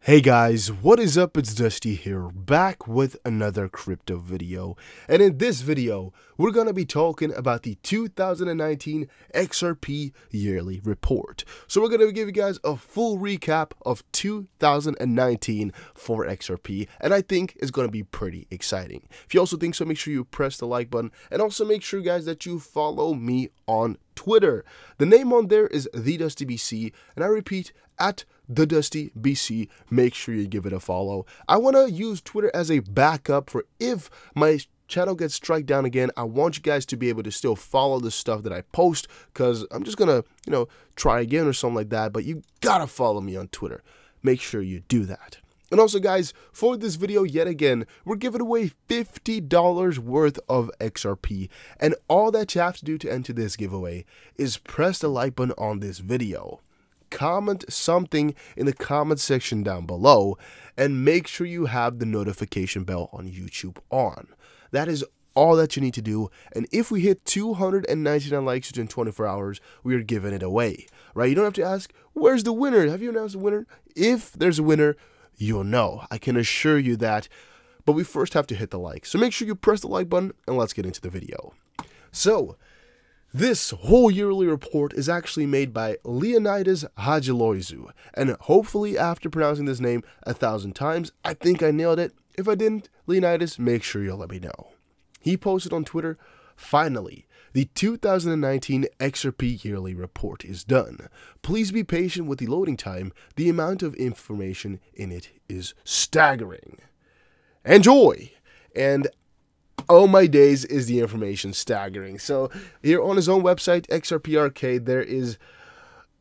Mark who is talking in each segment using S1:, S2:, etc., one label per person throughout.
S1: Hey guys, what is up? It's Dusty here, back with another crypto video. And in this video, we're gonna be talking about the 2019 XRP yearly report. So we're gonna give you guys a full recap of 2019 for XRP, and I think it's gonna be pretty exciting. If you also think so, make sure you press the like button, and also make sure, guys, that you follow me on Twitter. The name on there is TheDustyBC, and I repeat, at TheDustyBC. Make sure you give it a follow. I want to use Twitter as a backup for if my channel gets struck down again. I want you guys to be able to still follow the stuff that I post, because I'm just gonna, try again or something like that. But you gotta follow me on Twitter. Make sure you do that. And also, guys, for this video, yet again, we're giving away $50 worth of XRP. And all that you have to do to enter this giveaway is press the like button on this video. Comment something in the comment section down below, and make sure you have the notification bell on YouTube on. That is all that you need to do. And if we hit 299 likes within 24 hours, we are giving it away, right? You don't have to ask, where's the winner? Have you announced the winner? If there's a winner, you'll know. I can assure you that. But we first have to hit the like. So make sure you press the like button, and let's get into the video. So this whole yearly report is actually made by Leonidas Hadjiloizou, and hopefully after pronouncing this name 1,000 times, I think I nailed it. If I didn't, Leonidas, make sure you'll let me know. He posted on Twitter, "Finally, the 2019 XRP yearly report is done. Please be patient with the loading time. The amount of information in it is staggering. Enjoy!" And oh my days, is the information staggering. So here on his own website, XRP Arcade, there is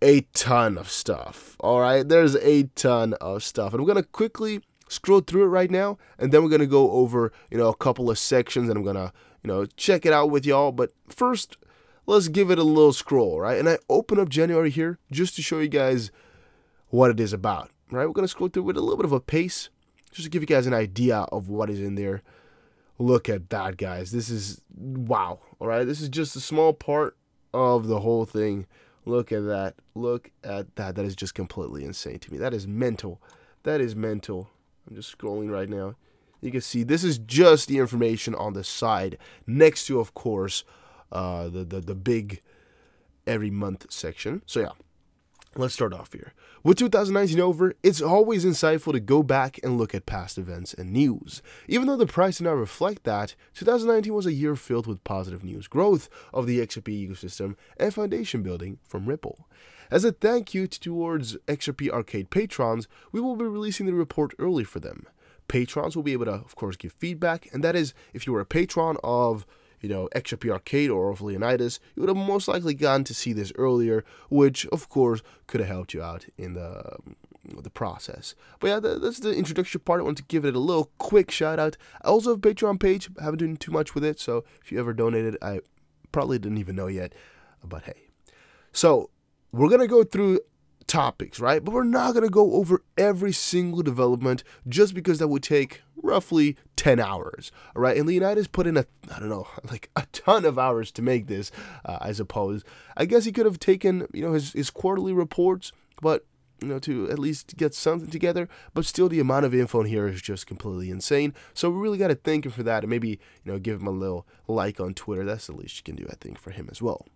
S1: a ton of stuff. All right, there's a ton of stuff, and I'm gonna quickly scroll through it right now, and then we're gonna go over a couple of sections, and I'm gonna check it out with y'all. But first, let's give it a little scroll, right? And I open up January here just to show you guys what it is about, right? We're gonna scroll through with a little bit of a pace, just to give you guys an idea of what is in there. Look at that, guys. This is wow. All right, this is just a small part of the whole thing. Look at that. Look at that. That is just completely insane to me. That is mental. That is mental. I'm just scrolling right now. You can see this is just the information on the side, next to, of course, the big every month section. So yeah, let's start off here. With 2019 over, it's always insightful to go back and look at past events and news. Even though the price did not reflect that, 2019 was a year filled with positive news, growth of the XRP ecosystem, and foundation building from Ripple. As a thank you towards XRP Arcade patrons, we will be releasing the report early for them. Patrons will be able to, of course, give feedback, and that is, if you were a patron of XRP Arcade or of Leonidas, you would have most likely gotten to see this earlier, which of course could have helped you out in the process. But yeah, that's the introduction part. I want to give it a little quick shout out. I also have a Patreon page. I haven't done too much with it, so if you ever donated, I probably didn't even know yet, but hey. So we're gonna go through topics, right? But we're not going to go over every single development, just because that would take roughly 10 hours, all right? And Leonidas put in a ton of hours to make this, I suppose. I guess he could have taken, his quarterly reports, but, to at least get something together, but still the amount of info in here is just completely insane. So we really got to thank him for that, and maybe, give him a little like on Twitter. That's the least you can do, I think, for him as well.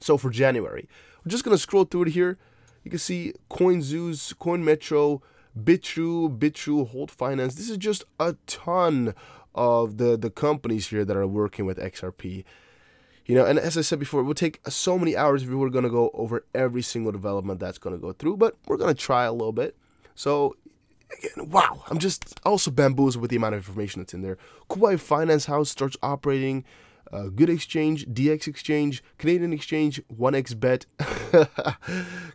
S1: So for January, we're just going to scroll through it here. You can see CoinZeus, CoinMetro, BitTrue, Hold Finance. This is just a ton of the companies here that are working with XRP. And as I said before, it would take so many hours if we were going to go over every single development that's going to go through, but we're going to try a little bit. So, again, wow, I'm just also bamboozled with the amount of information that's in there. Kuwait Finance House starts operating. Good Exchange, DX Exchange, Canadian Exchange, 1xBet.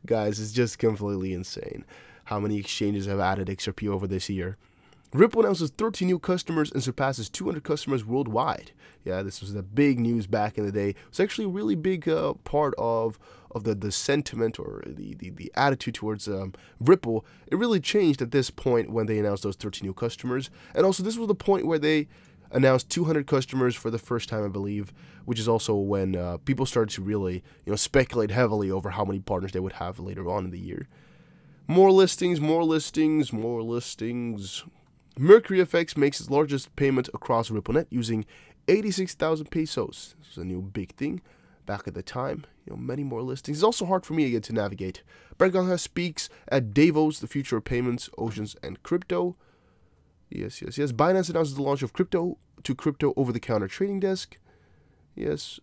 S1: Guys, it's just completely insane how many exchanges have added XRP over this year. Ripple announces 13 new customers and surpasses 200 customers worldwide. Yeah, this was the big news back in the day. It's actually a really big part of the sentiment or the attitude towards Ripple. It really changed at this point when they announced those 13 new customers. And also, this was the point where they announced 200 customers for the first time, I believe, which is also when people started to really, speculate heavily over how many partners they would have later on in the year. More listings, more listings, more listings. Mercury FX makes its largest payment across RippleNet using 86,000 pesos. This is a new big thing back at the time. Many more listings. It's also hard for me again to navigate. Berganga speaks at Davos, the future of payments, oceans, and crypto. Yes. Binance announces the launch of crypto over-the-counter trading desk. Yes.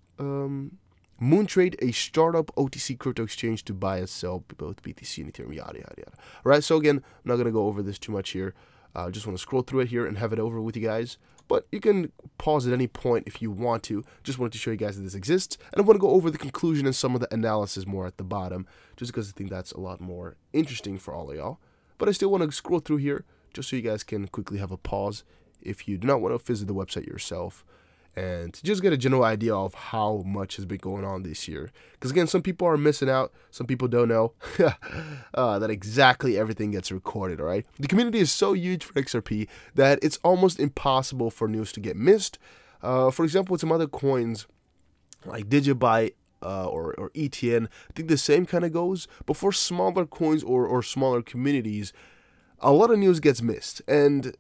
S1: Moontrade, a startup OTC crypto exchange to buy and sell both BTC and Ethereum, yada, yada, yada. All right, so again, I'm not going to go over this too much here. I just want to scroll through it here and have it over with you guys. But you can pause at any point if you want to. Just wanted to show you guys that this exists. And I want to go over the conclusion and some of the analysis more at the bottom, just because I think that's a lot more interesting for all of y'all. But I still want to scroll through here just so you guys can quickly have a pause if you do not want to visit the website yourself, and just get a general idea of how much has been going on this year. Because again, some people are missing out, some people don't know that exactly everything gets recorded, all right? The community is so huge for XRP that it's almost impossible for news to get missed. For example, with some other coins like Digibyte or ETN, I think the same kind of goes. But for smaller coins or smaller communities, a lot of news gets missed. And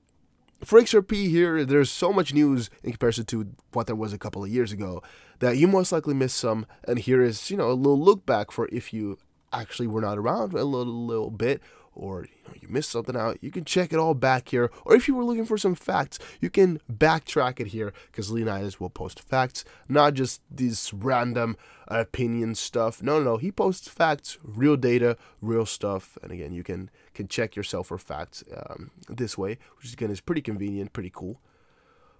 S1: for XRP here, there's so much news in comparison to what there was a couple of years ago that you most likely missed some. And here is, a little look back for if you actually were not around a little bit, or you missed something out. You can check it all back here. Or if you were looking for some facts, you can backtrack it here, because Leonidas will post facts, not just these random opinion stuff. No, he posts facts, real data, real stuff. And again, you can check yourself for facts this way, which again is pretty convenient, pretty cool.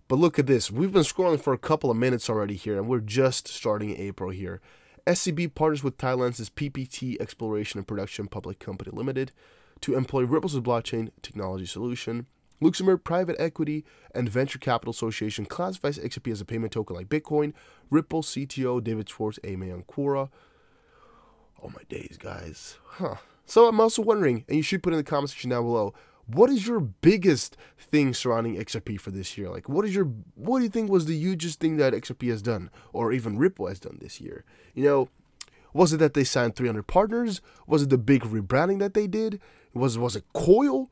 S1: But look at this. We've been scrolling for a couple of minutes already here, and we're just starting April here. SCB partners with Thailand's PPT Exploration and Production Public Company Limited to employ Ripple's blockchain technology solution. Luxembourg Private Equity and Venture Capital Association classifies XRP as a payment token like Bitcoin. Ripple CTO David Schwartz, Ameyankura. Oh my days, guys. So I'm also wondering, and you should put in the comment section down below, what is your biggest thing surrounding XRP for this year? Like, what do you think was the hugest thing that XRP has done, or even Ripple has done this year? Was it that they signed 300 partners? Was it the big rebranding that they did? Was it Coil?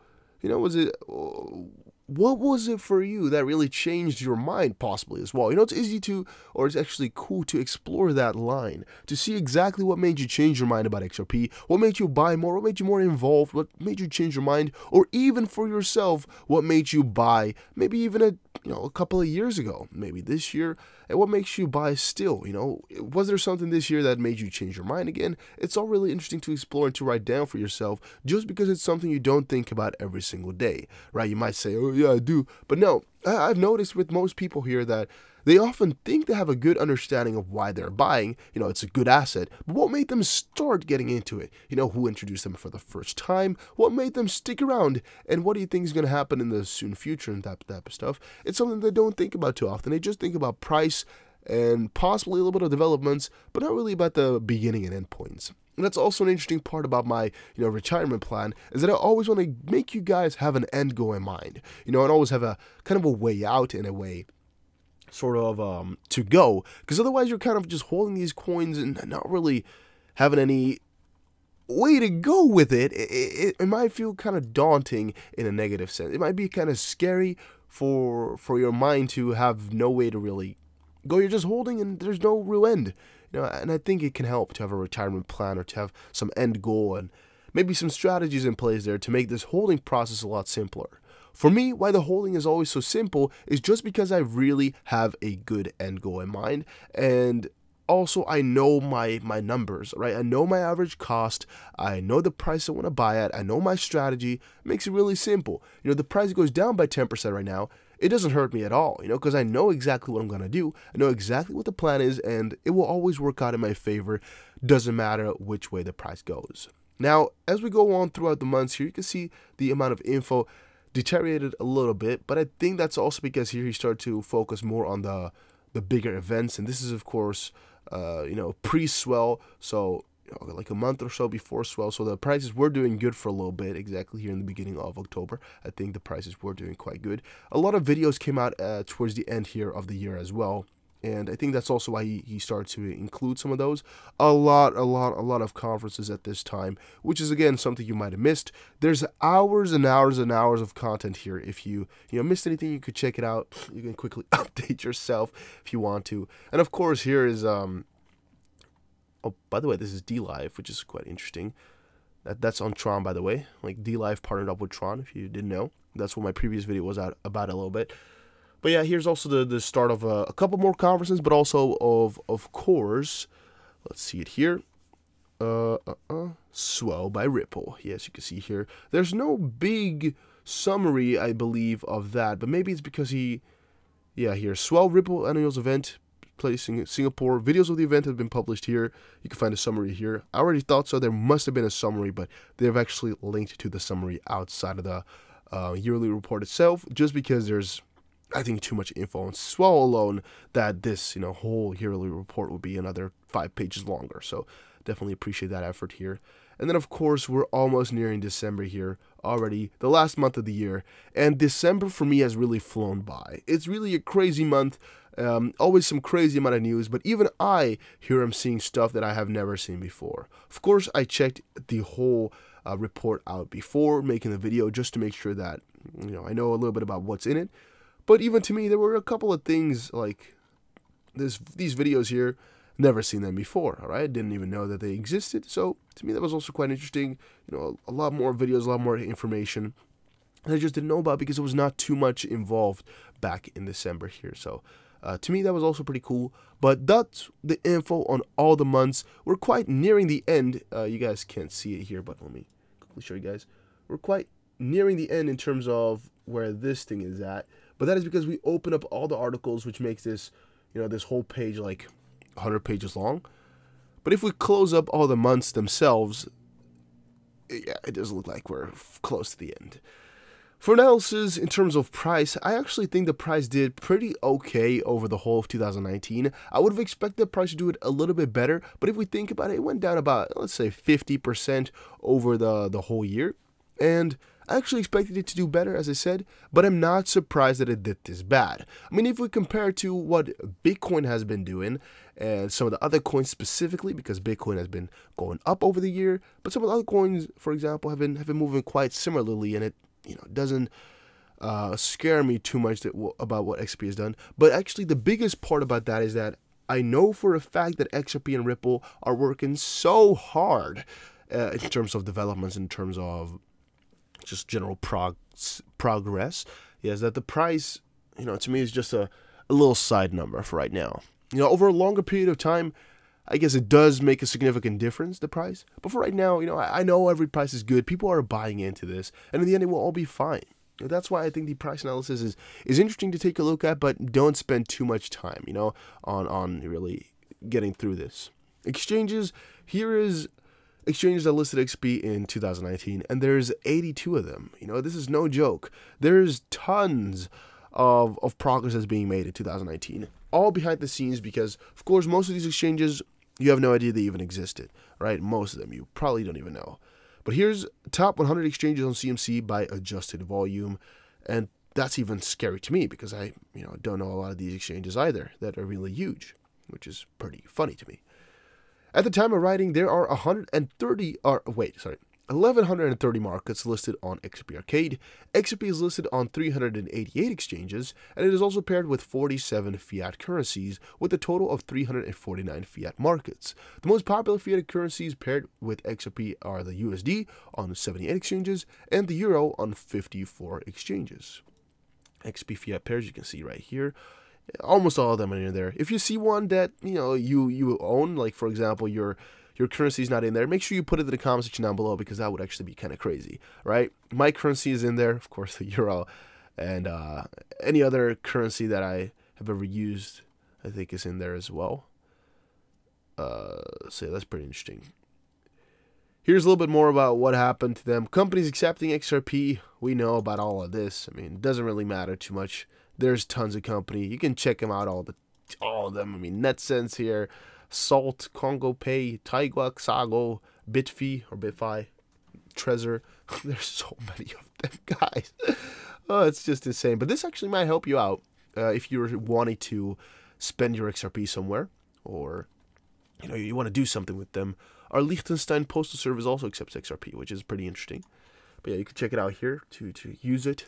S1: What was it for you that really changed your mind possibly as well? It's easy to, or it's actually cool to explore that line, to see exactly what made you change your mind about XRP, what made you buy more, what made you more involved, what made you change your mind, or even for yourself, what made you buy maybe even a couple of years ago, maybe this year, and what makes you buy still. Was there something this year that made you change your mind again? It's all really interesting to explore and to write down for yourself, just because it's something you don't think about every single day, right? You might say, oh yeah, I do, but no, I've noticed with most people here that they often think they have a good understanding of why they're buying. It's a good asset, but what made them start getting into it? Who introduced them for the first time? What made them stick around? And what do you think is going to happen in the soon future and that type of stuff? It's something they don't think about too often. They just think about price and possibly a little bit of developments, but not really about the beginning and end points. And that's also an interesting part about my, retirement plan, is that I always want to make you guys have an end goal in mind, and always have a kind of a way out in a way, sort of to go, because otherwise you're kind of just holding these coins and not really having any way to go with it. It might feel kind of daunting in a negative sense. It might be kind of scary for your mind to have no way to really go. You're just holding and there's no real end. And I think it can help to have a retirement plan or to have some end goal and maybe some strategies in place there to make this holding process a lot simpler. For me, why the holding is always so simple is just because I really have a good end goal in mind, and also I know my numbers, right? I know my average cost, I know the price I want to buy at, I know my strategy. It makes it really simple. The price goes down by 10% right now. It doesn't hurt me at all, because I know exactly what I'm going to do. I know exactly what the plan is, and it will always work out in my favor. Doesn't matter which way the price goes. Now, as we go on throughout the months here, you can see the amount of info deteriorated a little bit, but I think that's also because here he started to focus more on the bigger events, and this is of course pre-swell, so like a month or so before swell, so the prices were doing good for a little bit. Exactly here in the beginning of October, I think the prices were doing quite good. A lot of videos came out towards the end here of the year as well, And I think that's also why he started to include some of those. A lot of conferences at this time, which is again something you might have missed. There's hours and hours and hours of content here. If you missed anything, you could check it out. You can quickly update yourself if you want to. And of course, here is oh, by the way, this is DLive, which is quite interesting. That's on Tron, by the way. Like, DLive partnered up with Tron, if you didn't know. That's what my previous video was about a little bit. But yeah, here's also the start of a couple more conferences, but also of course, let's see it here. Swell by Ripple. Yes, you can see here. There's no big summary, I believe, of that, but maybe it's because here, Swell Ripple Annuals event placing in Singapore. Videos of the event have been published here. You can find a summary here. I already thought so. There must have been a summary, but they've actually linked to the summary outside of the yearly report itself, just because there's, I think, too much info on Swell alone that this, whole yearly report would be another 5 pages longer. So definitely appreciate that effort here. And then, of course, we're almost nearing December here already, the last month of the year. And December for me has really flown by. It's really a crazy month. Always some crazy amount of news, but even here I'm seeing stuff that I have never seen before. Of course, I checked the whole report out before making the video just to make sure that, I know a little bit about what's in it. But even to me, there were a couple of things like these videos here, never seen them before, all right? Didn't even know that they existed. So to me, that was also quite interesting. A lot more videos, a lot more information that I just didn't know about because it was not too much involved back in December here. So to me, that was also pretty cool. But that's the info on all the months. We're quite nearing the end. You guys can't see it here, but let me quickly show you guys. We're quite nearing the end in terms of where this thing is at. But that is because we open up all the articles, which makes this, this whole page like 100 pages long. But if we close up all the months themselves, yeah, it does look like we're close to the end. For analysis, in terms of price, I actually think the price did pretty okay over the whole of 2019. I would have expected the price to do it a little bit better, but if we think about it, it went down about, let's say, 50% over the whole year. And I actually expected it to do better, as I said, but I'm not surprised that it did this bad. I mean, if we compare to what Bitcoin has been doing, and some of the other coins specifically, because Bitcoin has been going up over the year, but some of the other coins, for example, have been moving quite similarly, and it doesn't scare me too much about what XRP has done. But actually, the biggest part about that is that I know for a fact that XRP and Ripple are working so hard in terms of developments, in terms of just general progress. Yes, that the price, to me is just a little side number for right now. Over a longer period of time, I guess it does make a significant difference, the price. But for right now, I know every price is good. People are buying into this, and in the end, it will all be fine. That's why I think the price analysis is interesting to take a look at, but don't spend too much time, on really getting through this. Exchanges, here is exchanges that listed XRP in 2019, and there's 82 of them. This is no joke. There's tons of progress that's being made in 2019, all behind the scenes, because, of course, most of these exchanges, you have no idea they even existed, right? Most of them, you probably don't even know. But here's top 100 exchanges on CMC by adjusted volume, and that's even scary to me because I, don't know a lot of these exchanges either that are really huge, which is pretty funny to me. At the time of writing, there are 1,130 markets listed on XRP Arcade. XRP is listed on 388 exchanges, and it is also paired with 47 fiat currencies, with a total of 349 fiat markets. The most popular fiat currencies paired with XRP are the USD on 78 exchanges and the Euro on 54 exchanges. XRP fiat pairs, you can see right here. Almost all of them are in there. If you see one that you own, like for example your currency is not in there, make sure you put it in the comment section down below, because that would actually be kind of crazy, right? My currency is in there, of course, the Euro, and any other currency that I have ever used, I think, is in there as well. So that's pretty interesting. Here's a little bit more about what happened to them. Companies accepting XRP, we know about all of this. I mean, it doesn't really matter too much. There's tons of company. You can check them out, all of them. I mean, NetSense here, Salt, Congo Pay, Taigua, Sago, Bitfi, Trezor. There's so many of them, guys. Oh, it's just insane. But this actually might help you out if you're wanting to spend your XRP somewhere, or you want to do something with them, our Liechtenstein Postal Service also accepts XRP, which is pretty interesting. But yeah, you can check it out here to use it.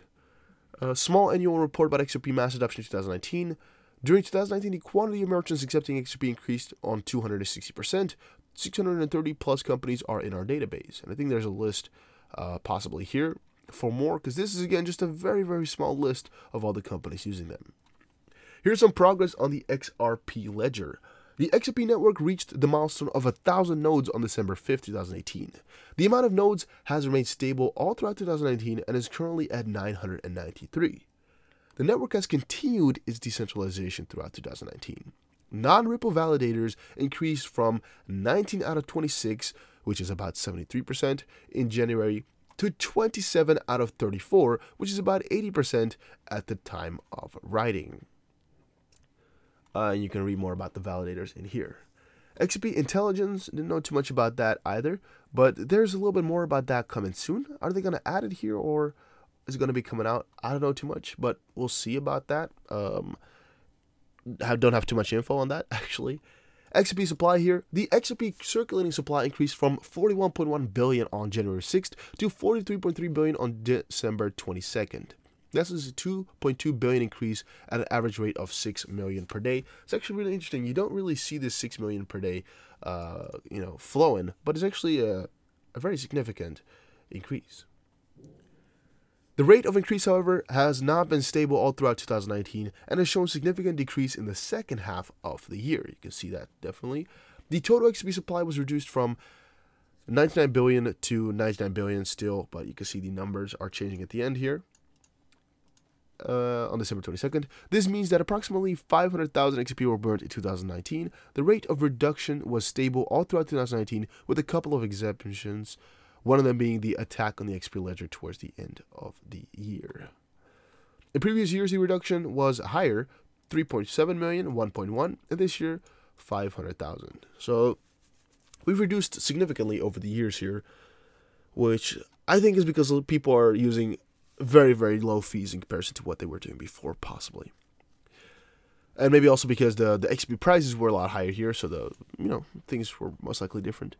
S1: Small annual report about XRP mass adoption in 2019. During 2019, the quantity of merchants accepting XRP increased on 260%. 630 plus companies are in our database. And I think there's a list possibly here for more, because this is, again, just a very, very small list of all the companies using them. Here's some progress on the XRP ledger. The XRP network reached the milestone of 1,000 nodes on December 5th, 2018. The amount of nodes has remained stable all throughout 2019 and is currently at 993. The network has continued its decentralization throughout 2019. Non-Ripple validators increased from 19 out of 26, which is about 73%, in January, to 27 out of 34, which is about 80% at the time of writing. You can read more about the validators in here. XRP Intelligence, didn't know too much about that either, but there's a little bit more about that coming soon. Are they going to add it here, or is it going to be coming out? I don't know too much, but we'll see about that. I don't have too much info on that, actually. XRP supply here. The XRP circulating supply increased from 41.1 billion on January 6th to 43.3 billion on December 22nd. This is a 2.2 billion increase at an average rate of 6 million per day. It's actually really interesting. You don't really see this 6 million per day, flowing, but it's actually a very significant increase. The rate of increase, however, has not been stable all throughout 2019 and has shown significant decrease in the second half of the year. You can see that definitely. The total XRP supply was reduced from 99 billion to 99 billion still, but you can see the numbers are changing at the end here. On December 22nd. This means that approximately 500,000 XRP were burned in 2019. The rate of reduction was stable all throughout 2019 with a couple of exceptions, one of them being the attack on the XRP ledger towards the end of the year. In previous years, the reduction was higher, 3.7 million, 1.1, and this year, 500,000. So we've reduced significantly over the years here, which I think is because people are using very, very low fees in comparison to what they were doing before, possibly. And maybe also because the XRP prices were a lot higher here, so things were most likely different.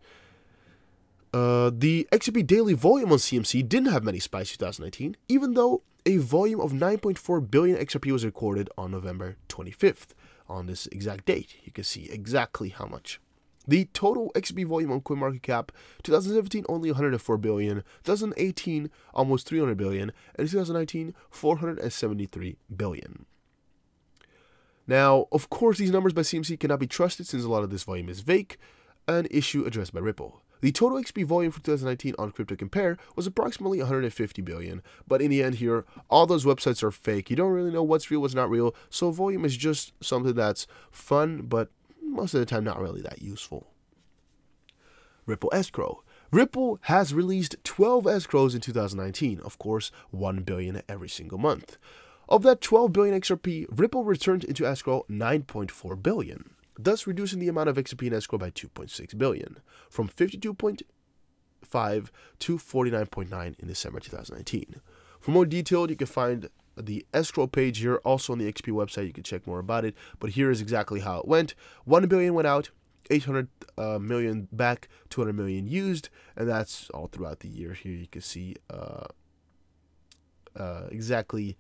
S1: The XRP daily volume on CMC didn't have many spikes in 2019, even though a volume of 9.4 billion XRP was recorded on November 25th. On this exact date, you can see exactly how much. The total XRP volume on CoinMarketCap, 2017 only 104 billion, 2018 almost 300 billion, and 2019 473 billion. Now, of course, these numbers by CMC cannot be trusted since a lot of this volume is fake, an issue addressed by Ripple. The total XRP volume for 2019 on Crypto Compare was approximately 150 billion, but in the end here, all those websites are fake. You don't really know what's real, what's not real, so volume is just something that's fun, but most of the time not really that useful. Ripple Escrow. Ripple has released 12 escrows in 2019, of course 1 billion every single month. Of that 12 billion XRP, Ripple returned into escrow 9.4 billion, thus reducing the amount of XRP in escrow by 2.6 billion, from 52.5 to 49.9 in December 2019. For more detail, you can find the escrow page here, also on the XP website. You can check more about it, but here is exactly how it went. 1 billion went out, 800 million back, 200 million used, and that's all throughout the year. Here you can see exactly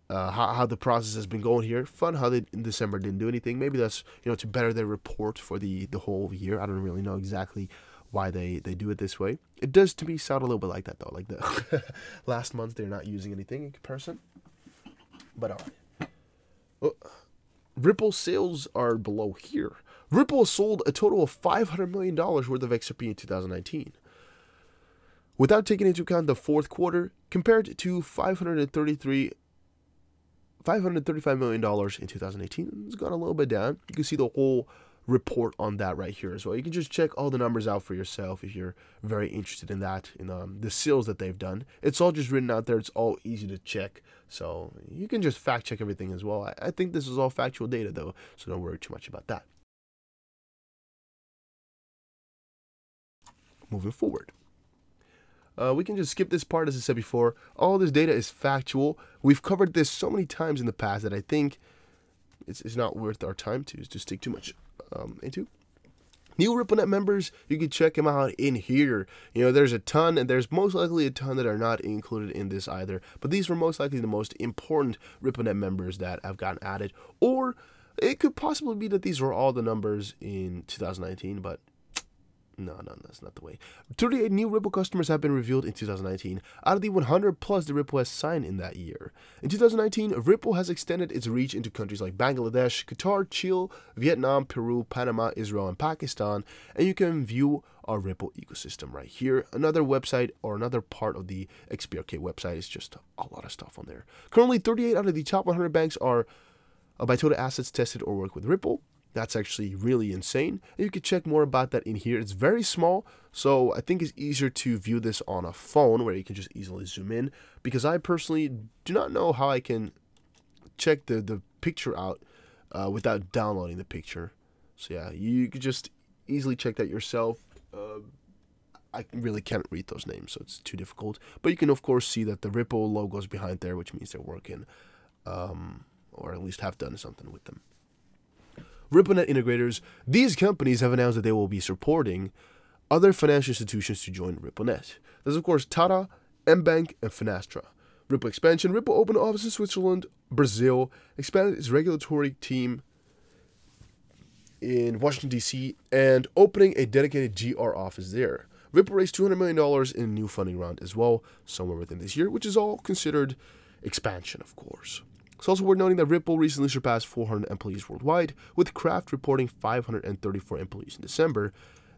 S1: how the process has been going here. Fun how they in December didn't do anything. Maybe that's to better their report for the whole year. I don't really know exactly why they do it this way. It does to me sound a little bit like that though, like the last month they're not using anything in comparison. But all right. Well, Ripple sales are below here. Ripple sold a total of $500 million worth of XRP in 2019. Without taking into account the fourth quarter, compared to $535 million in 2018, it's gone a little bit down. You can see the whole report on that right here as well. You can just check all the numbers out for yourself if you're very interested in that, in the sales that they've done. It's all just written out there. It's all easy to check, so you can just fact check everything as well. I think this is all factual data though, so don't worry too much about that. Moving forward, we can just skip this part. As I said before, all this data is factual. We've covered this so many times in the past that I think it's not worth our time to stick too much into. New RippleNet members, you can check them out in here. You know, there's a ton, and there's most likely a ton that are not included in this either. But these were most likely the most important RippleNet members that have gotten added. Or it could possibly be that these were all the numbers in 2019, but no, that's not the way. 38 new Ripple customers have been revealed in 2019, out of the 100 plus the Ripple has signed in that year. In 2019, Ripple has extended its reach into countries like Bangladesh, Qatar, Chile, Vietnam, Peru, Panama, Israel, and Pakistan, and you can view our Ripple ecosystem right here. Another website or another part of the XBRK website is just a lot of stuff on there. Currently, 38 out of the top 100 banks are by total assets tested or work with Ripple. That's actually really insane. And you can check more about that in here. It's very small, so I think it's easier to view this on a phone where you can just easily zoom in, because I personally do not know how I can check the picture out without downloading the picture. So yeah, you could just easily check that yourself. I really can't read those names, so it's too difficult. But you can of course see that the Ripple logo is behind there, which means they're working, or at least have done something with them. RippleNet integrators, these companies have announced that they will be supporting other financial institutions to join RippleNet. There's of course Tata, mBank, and Finastra. Ripple expansion, Ripple opened office in Switzerland, Brazil, expanded its regulatory team in Washington, D.C., and opening a dedicated GR office there. Ripple raised $200 million in a new funding round as well, somewhere within this year, which is all considered expansion, of course. It's also worth noting that Ripple recently surpassed 400 employees worldwide, with Kraft reporting 534 employees in December.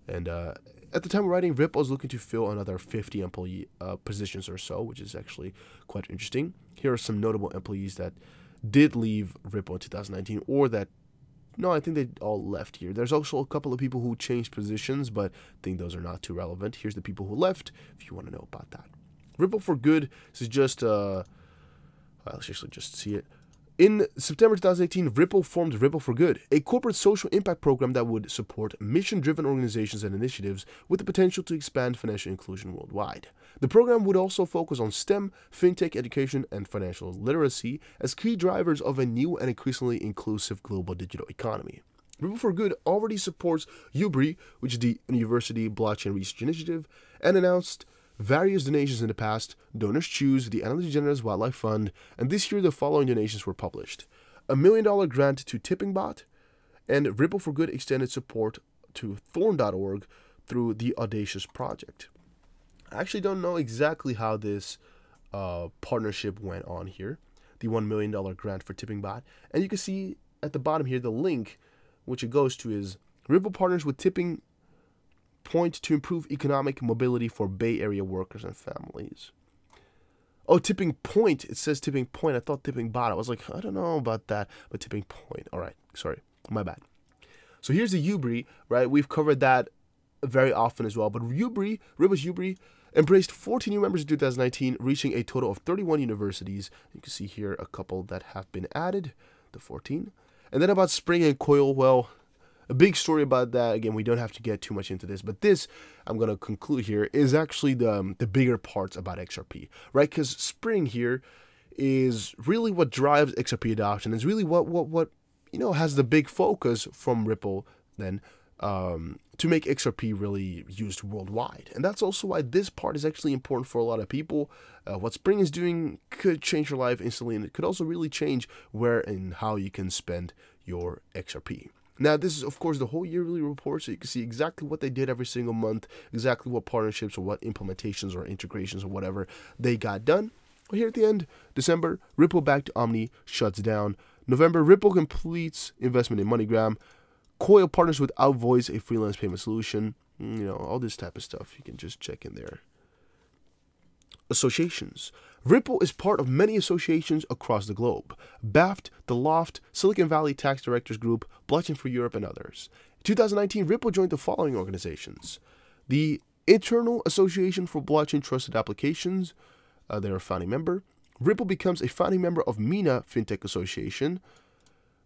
S1: And at the time of writing, Ripple is looking to fill another 50 employee positions or so, which is actually quite interesting. Here are some notable employees that did leave Ripple in 2019, or that, no, I think they all left here. There's also a couple of people who changed positions, but I think those are not too relevant. Here's the people who left, if you want to know about that. Ripple for Good, this is just let's actually just see it. In September 2018, Ripple formed Ripple for Good, a corporate social impact program that would support mission-driven organizations and initiatives with the potential to expand financial inclusion worldwide. The program would also focus on STEM, fintech education, and financial literacy as key drivers of a new and increasingly inclusive global digital economy. Ripple for Good already supports UBRI, which is the University Blockchain Research Initiative, and announced various donations in the past. Donors choose the Ellen DeGeneres Wildlife Fund, and this year the following donations were published: a $1 million grant to TippingBot, and Ripple for Good extended support to Thorn.org through the Audacious Project. I actually don't know exactly how this partnership went on here, the $1 million grant for TippingBot, and you can see at the bottom here the link which it goes to is Ripple partners with Tipping Point to improve economic mobility for Bay Area workers and families. Oh, Tipping Point. It says Tipping Point. I thought Tipping Bot. I was like, I don't know about that, but Tipping Point. All right. Sorry. My bad. So here's the UBRI, right? We've covered that very often as well. But Ripple's UBRI embraced 14 new members in 2019, reaching a total of 31 universities. You can see here a couple that have been added, the 14. And then about Spring and Coil, well, a big story about that. Again, we don't have to get too much into this, but this, I'm going to conclude here, is actually the bigger parts about XRP, right? Because Spring here is really what drives XRP adoption. It's really what has the big focus from Ripple then to make XRP really used worldwide. And that's also why this part is actually important for a lot of people. What Spring is doing could change your life instantly, and it could also really change where and how you can spend your XRP. Now, this is, of course, the whole yearly report, so you can see exactly what they did every single month, exactly what partnerships or what implementations or integrations or whatever they got done. Here at the end, December, Ripple backed Omni shuts down. November, Ripple completes investment in MoneyGram. Coil partners with Outvoice, a freelance payment solution. All this type of stuff. You can just check in there. Associations. Ripple is part of many associations across the globe: BAFT, The Loft, Silicon Valley Tax Directors Group, Blockchain for Europe, and others. In 2019, Ripple joined the following organizations: the International Association for Blockchain Trusted Applications, they're a founding member. Ripple becomes a founding member of MENA Fintech Association.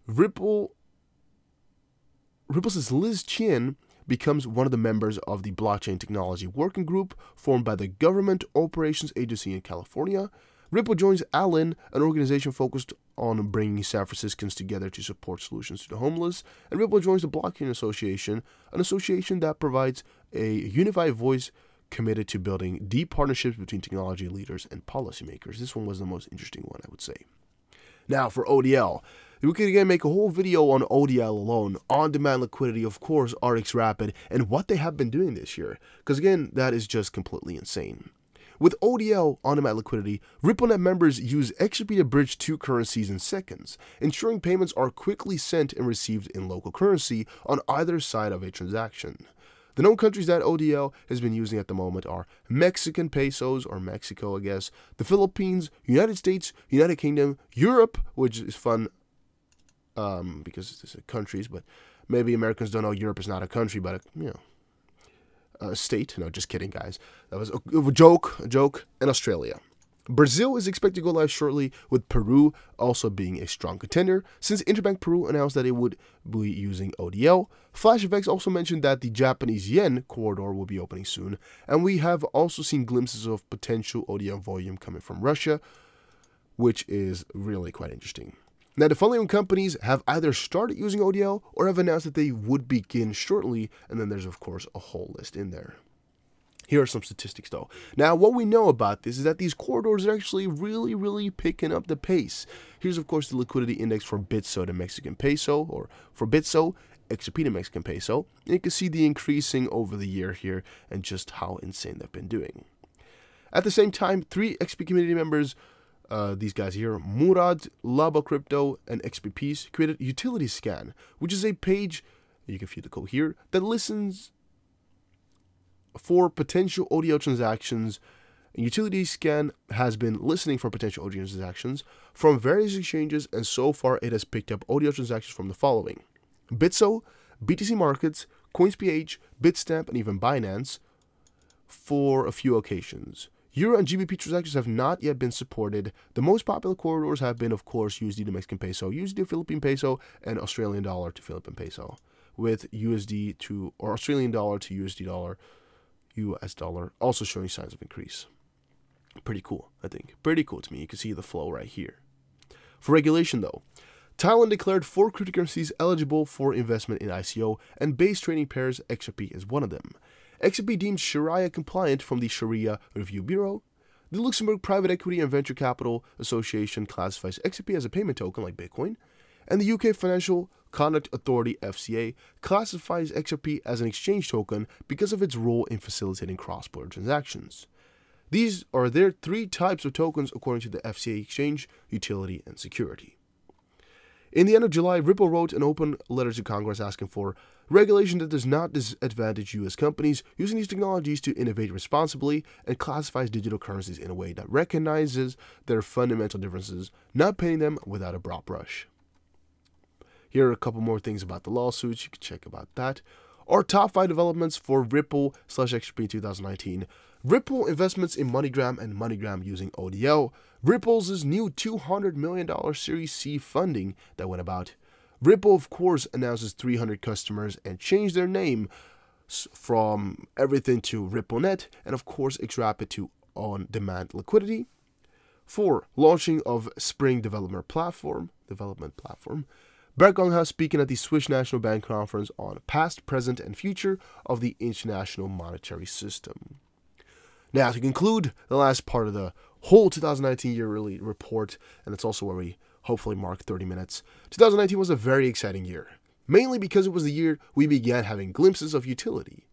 S1: Ripple's Liz Chien becomes one of the members of the Blockchain Technology Working Group formed by the Government Operations Agency in California. Ripple joins ALIN, an organization focused on bringing San Franciscans together to support solutions to the homeless, and Ripple joins the Blockchain Association, an association that provides a unified voice committed to building deep partnerships between technology leaders and policymakers. This one was the most interesting one, I would say. Now, for ODL, we could again make a whole video on ODL alone, on-demand liquidity, of course, RxRapid, and what they have been doing this year, because again, that is just completely insane. With ODL on-demand liquidity, RippleNet members use XRP to bridge two currencies in seconds, ensuring payments are quickly sent and received in local currency on either side of a transaction. The known countries that ODL has been using at the moment are Mexican pesos, or Mexico, I guess, the Philippines, United States, United Kingdom, Europe, which is fun because it's countries, but maybe Americans don't know Europe is not a country, but a state. No, just kidding, guys. That was a joke, and Australia. Brazil is expected to go live shortly, with Peru also being a strong contender, since Interbank Peru announced that it would be using ODL. FlashFX also mentioned that the Japanese yen corridor will be opening soon, and we have also seen glimpses of potential ODL volume coming from Russia, which is really quite interesting. Now, the following companies have either started using ODL or have announced that they would begin shortly, and then there's, of course, a whole list in there. Here are some statistics, though. Now, what we know about this is that these corridors are actually really picking up the pace. Here's, of course, the liquidity index for Bitso to Mexican peso, or for Bitso, XRP to Mexican peso. And you can see the increasing over the year here and just how insane they've been doing. At the same time, 3 XP community members, these guys here, Murad, Laba Crypto, and XPPs, created Utility Scan, which is a page, you can view the code here, that listens for potential ODL transactions. Utility Scan has been listening for potential ODL transactions from various exchanges, and so far it has picked up ODL transactions from the following: Bitso, BTC Markets, CoinsPH, Bitstamp, and even Binance for a few occasions. Euro and GBP transactions have not yet been supported. The most popular corridors have been, of course, USD to Mexican peso, USD to Philippine peso, and Australian dollar to Philippine peso, with USD to, or Australian dollar to USD dollar, US dollar, also showing signs of increase. Pretty cool, I think. Pretty cool to me. You can see the flow right here. For regulation, though, Thailand declared 4 cryptocurrencies eligible for investment in ICO, and base trading pairs XRP is one of them. XRP deemed Sharia compliant from the Sharia Review Bureau. The Luxembourg Private Equity and Venture Capital Association classifies XRP as a payment token like Bitcoin, and the UK Financial Conduct Authority (FCA) classifies XRP as an exchange token because of its role in facilitating cross-border transactions. These are their 3 types of tokens according to the FCA: exchange, utility, and security. In the end of July, Ripple wrote an open letter to Congress asking for regulation that does not disadvantage U.S. companies using these technologies to innovate responsibly, and classifies digital currencies in a way that recognizes their fundamental differences, not painting them without a broad brush. Here are a couple more things about the lawsuits. You can check about that. Our top 5 developments for Ripple/XRP 2019. Ripple investments in MoneyGram and MoneyGram using ODL. Ripple's new $200 million Series C funding that went about. Ripple, of course, announces 300 customers and changed their name from everything to RippleNet, and of course XRapid to on-demand liquidity. 4. Launching of Spring Development Platform. Bert Gongha speaking at the Swiss National Bank Conference on past, present, and future of the international monetary system. Now, to conclude the last part of the whole 2019 yearly report, and it's also where we hopefully mark 30 minutes, 2019 was a very exciting year, mainly because it was the year we began having glimpses of utility.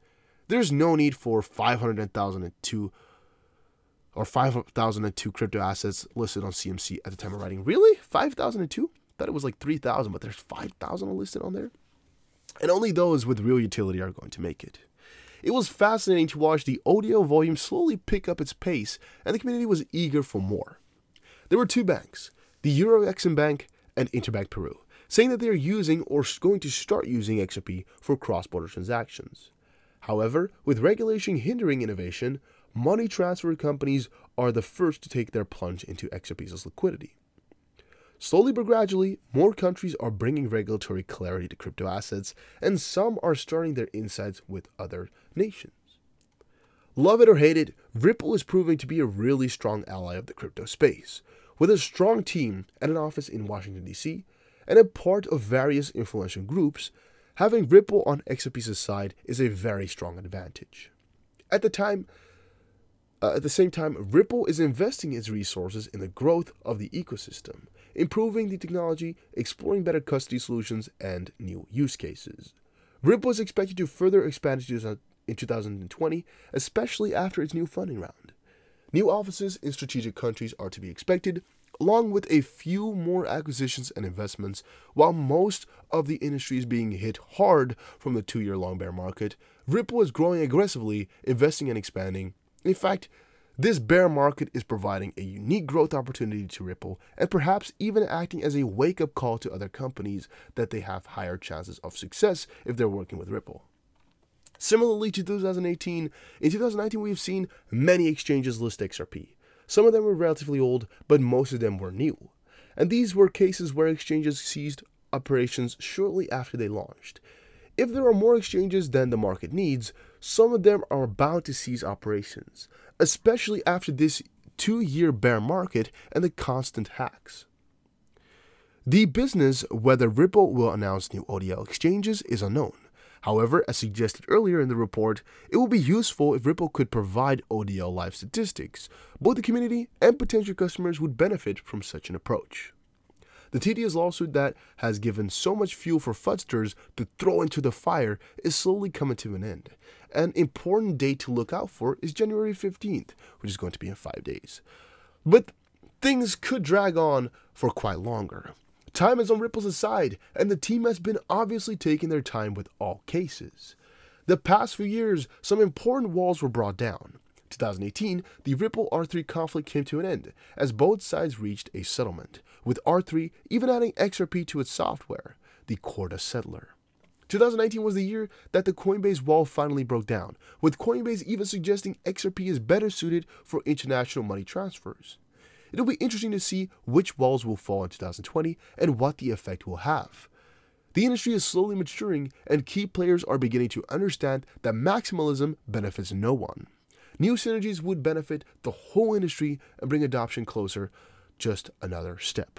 S1: There's no need for 502 crypto assets listed on CMC at the time of writing. Really? 5,002? Thought it was like 3,000, but there's 5,000 listed on there. And only those with real utility are going to make it. It was fascinating to watch the ODL volume slowly pick up its pace, and the community was eager for more. There were 2 banks, the Euro-XM Bank and Interbank Peru, saying that they are using or going to start using XRP for cross-border transactions. However, with regulation hindering innovation, money transfer companies are the first to take their plunge into XRP's liquidity. Slowly but gradually, more countries are bringing regulatory clarity to crypto assets, and some are starting their insights with other nations. Love it or hate it, Ripple is proving to be a really strong ally of the crypto space. With a strong team and an office in Washington, D.C., and a part of various influential groups, having Ripple on XRP's side is a very strong advantage. At the same time, Ripple is investing its resources in the growth of the ecosystem, improving the technology, exploring better custody solutions, and new use cases. Ripple is expected to further expand in 2020, especially after its new funding round. New offices in strategic countries are to be expected, along with a few more acquisitions and investments. While most of the industry is being hit hard from the 2-year-long bear market, Ripple is growing aggressively, investing and expanding. In fact, this bear market is providing a unique growth opportunity to Ripple and perhaps even acting as a wake-up call to other companies that they have higher chances of success if they're working with Ripple. Similarly to 2018, in 2019 we have seen many exchanges list XRP. Some of them were relatively old, but most of them were new. And these were cases where exchanges ceased operations shortly after they launched. If there are more exchanges than the market needs, some of them are bound to cease operations, especially after this 2-year bear market and the constant hacks. The business whether Ripple will announce new ODL exchanges is unknown. However, as suggested earlier in the report, it will be useful if Ripple could provide ODL live statistics. Both the community and potential customers would benefit from such an approach. The tedious lawsuit that has given so much fuel for fraudsters to throw into the fire is slowly coming to an end. An important date to look out for is January 15th, which is going to be in 5 days. But things could drag on for quite longer. Time is on Ripple's side, and the team has been obviously taking their time with all cases. The past few years, some important walls were brought down. 2018, the Ripple R3 conflict came to an end, as both sides reached a settlement, with R3 even adding XRP to its software, the Corda settler. 2019 was the year that the Coinbase wall finally broke down, with Coinbase even suggesting XRP is better suited for international money transfers. It'll be interesting to see which walls will fall in 2020 and what the effect will have. The industry is slowly maturing, and key players are beginning to understand that maximalism benefits no one. New synergies would benefit the whole industry and bring adoption closer, just another step.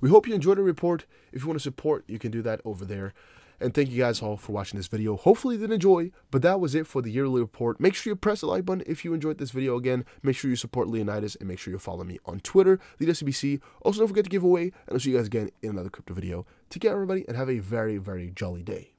S1: We hope you enjoyed the report. If you want to support, you can do that over there. And thank you guys all for watching this video. Hopefully you did enjoy, but that was it for the yearly report. Make sure you press the like button if you enjoyed this video. Again, make sure you support Leonidas and make sure you follow me on Twitter, LeadSBC. Also, don't forget to give away, and I'll see you guys again in another crypto video. Take care, everybody, and have a very, very jolly day.